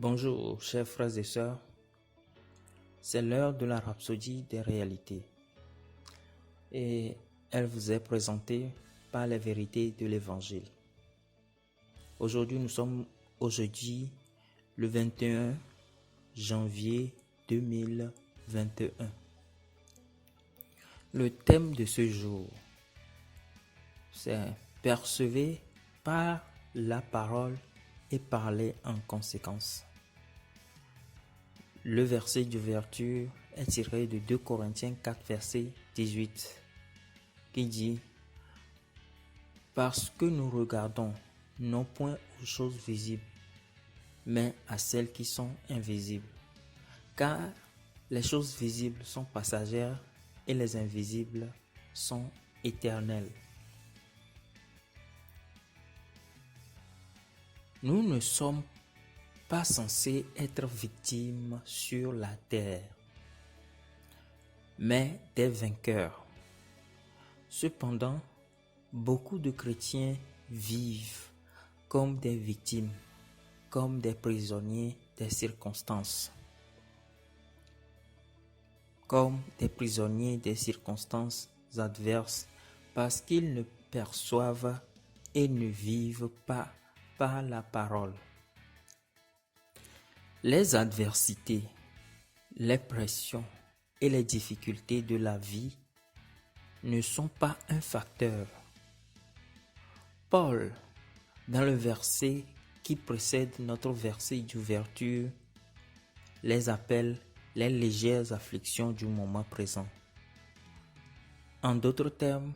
Bonjour, chers frères et sœurs. C'est l'heure de la rhapsodie des réalités. Et elle vous est présentée par les vérités de l'Évangile. Aujourd'hui, nous sommes au jeudi, le 21 janvier 2021. Le thème de ce jour, c'est « Percevez par la parole et parlez en conséquence ». Le verset d'ouverture est tiré de 2 Corinthiens 4, verset 18, qui dit « Parce que nous regardons non point aux choses visibles, mais à celles qui sont invisibles. Car les choses visibles sont passagères et les invisibles sont éternelles. » Nous ne sommes pas censés être victimes sur la terre, mais des vainqueurs. Cependant, beaucoup de chrétiens vivent comme des victimes, comme des prisonniers des circonstances. Comme des prisonniers des circonstances adverses, parce qu'ils ne perçoivent et ne vivent pas par la parole. Les adversités, les pressions et les difficultés de la vie ne sont pas un facteur. Paul, dans le verset qui précède notre verset d'ouverture, les appelle les légères afflictions du moment présent. En d'autres termes,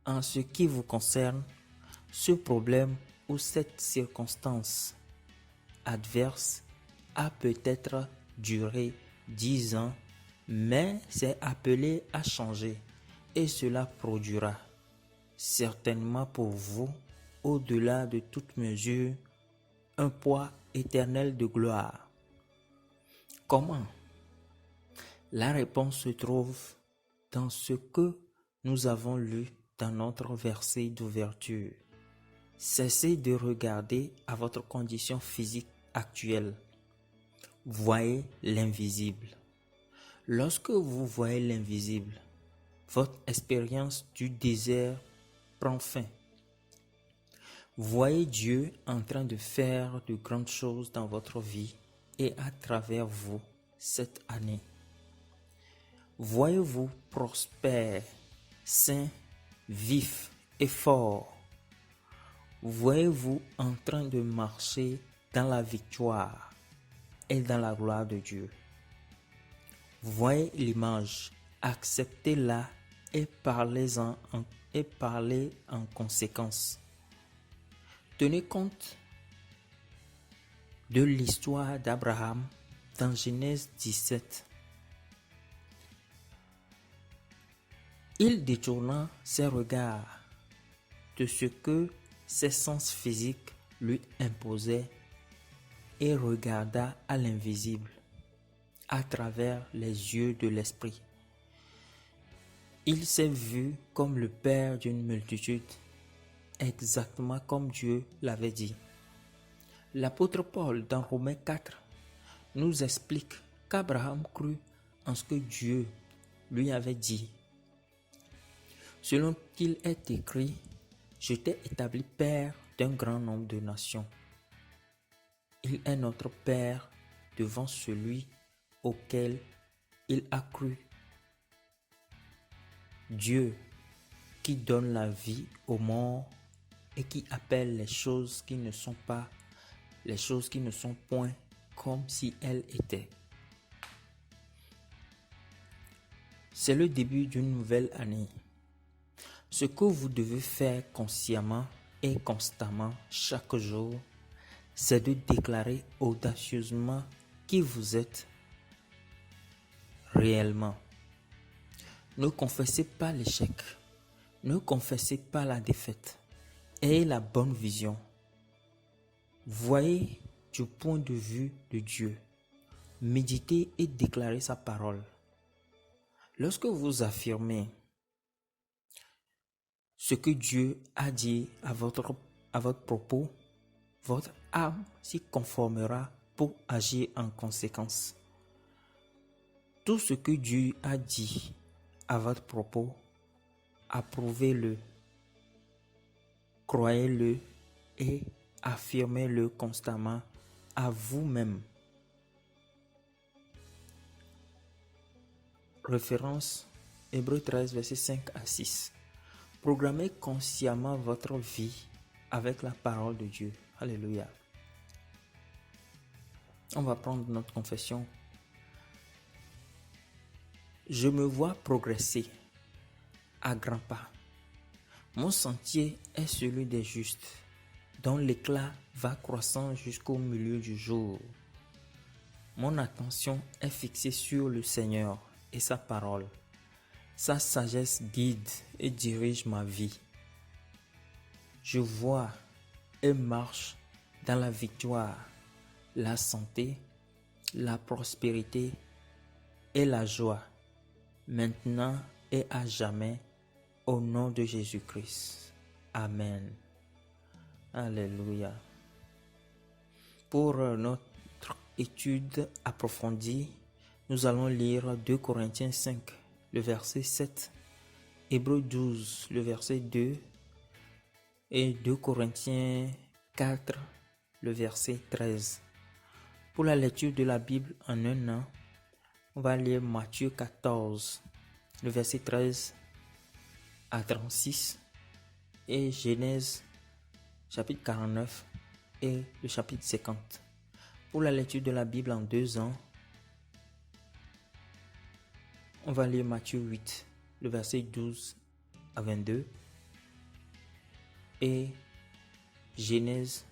en ce qui vous concerne, ce problème ou cette circonstance adverse a peut-être duré 10 ans, mais c'est appelé à changer et cela produira certainement pour vous, au-delà de toute mesure, un poids éternel de gloire. Comment? La réponse se trouve dans ce que nous avons lu dans notre verset d'ouverture. Cessez de regarder à votre condition physique actuelle. Voyez l'invisible. Lorsque vous voyez l'invisible, votre expérience du désert prend fin. Voyez Dieu en train de faire de grandes choses dans votre vie et à travers vous cette année. Voyez-vous prospère, sain, vif et fort. Voyez-vous en train de marcher dans la victoire et dans la gloire de Dieu. Voyez l'image, acceptez-la et parlez en conséquence. Tenez compte de l'histoire d'Abraham dans Genèse 17. Il détourna ses regards de ce que ses sens physiques lui imposaient et regarda à l'invisible à travers les yeux de l'esprit. Il s'est vu comme le père d'une multitude, exactement comme Dieu l'avait dit. L'apôtre Paul, dans Romains 4, nous explique qu'Abraham crut en ce que Dieu lui avait dit. Selon qu'il est écrit, « Je t'ai établi père d'un grand nombre de nations ». Il est notre Père devant celui auquel il a cru. Dieu qui donne la vie aux morts et qui appelle les choses qui ne sont pas, les choses qui ne sont point comme si elles étaient. C'est le début d'une nouvelle année. Ce que vous devez faire consciemment et constamment chaque jour, c'est de déclarer audacieusement qui vous êtes réellement. Ne confessez pas l'échec, ne confessez pas la défaite. Ayez la bonne vision. Voyez du point de vue de Dieu. Méditez et déclarez sa parole. Lorsque vous affirmez ce que Dieu a dit à votre propos, votre âme s'y conformera pour agir en conséquence. Tout ce que Dieu a dit à votre propos, approuvez-le, croyez-le et affirmez-le constamment à vous-même. Référence Hébreux 13, versets 5 à 6. Programmez consciemment votre vie avec la parole de Dieu. Alléluia. On va prendre notre confession. Je me vois progresser à grands pas. Mon sentier est celui des justes, dont l'éclat va croissant jusqu'au milieu du jour. Mon attention est fixée sur le Seigneur et sa parole. Sa sagesse guide et dirige ma vie. Je vois et marche dans la victoire, la santé, la prospérité et la joie, maintenant et à jamais, au nom de Jésus-Christ. Amen. Alléluia. Pour notre étude approfondie, nous allons lire 2 Corinthiens 5, le verset 7, Hébreux 12, le verset 2 et 2 Corinthiens 4, le verset 13. Pour la lecture de la Bible en un an, on va lire Matthieu 14, le verset 13 à 36 et Genèse chapitre 49 et le chapitre 50. Pour la lecture de la Bible en 2 ans, on va lire Matthieu 8, le verset 12 à 22 et Genèse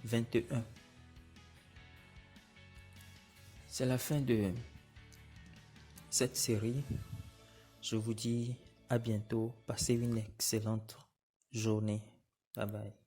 21. C'est la fin de cette série. Je vous dis à bientôt. Passez une excellente journée. Bye bye.